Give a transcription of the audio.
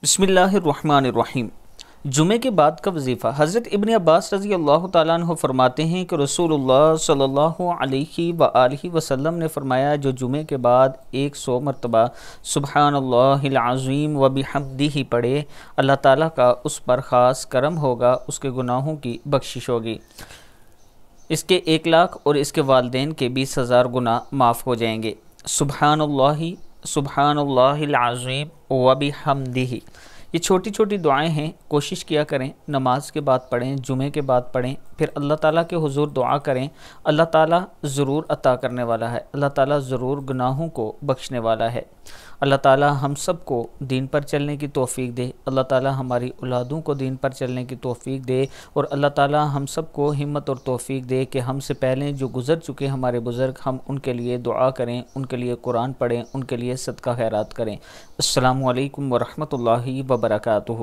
बिस्मिल्लाहिर्रहमानिर्रहीम। जुमे के बाद का वजीफ़ा। हज़रत इब्न अब्बास रज़ी अल्लाह ताला अन्हु फरमाते हैं कि रसूलुल्लाह सल्लल्लाहु अलैहि वसल्लम ने फरमाया, जो जुमे के बाद 100 मरतबा सुबहानल्लाहिल अज़ीम व बिहम्दिही पढ़े, अल्लाह ताला का उस पर ख़ास करम होगा, उसके गुनाहों की बख्शिश होगी, इसके 1 लाख और इसके वालिदैन के 20,000 गुनाह माफ़ हो जाएंगे। सुबहानल्लाहिल अज़ीम व बिहम्दिही, ये छोटी छोटी दुआएं हैं, कोशिश किया करें, नमाज के बाद पढ़ें, जुमे के बाद पढ़ें, फिर अल्लाह ताला के हुजूर दुआ करें। अल्लाह ताला ज़रूर अता करने वाला है, अल्लाह ताला ज़रूर गुनाहों को बख्शने वाला है। अल्लाह ताला हम सब को दीन पर चलने की तौफ़ीक दे, अल्लाह ताला हमारी औलादों को दीन पर चलने की तौफ़ीक दे, और अल्लाह ताला हम सब को हिम्मत और तौफ़ीक दे कि हमसे पहले जो गुज़र चुके हमारे बुज़ुर्ग, हम उनके लिए दुआ करें, उनके लिए कुरान पढ़ें, उनके लिए सदका खैरात करें। अस्सलामु अलैकुम व रहमतुल्लाहि व बरकातुहू।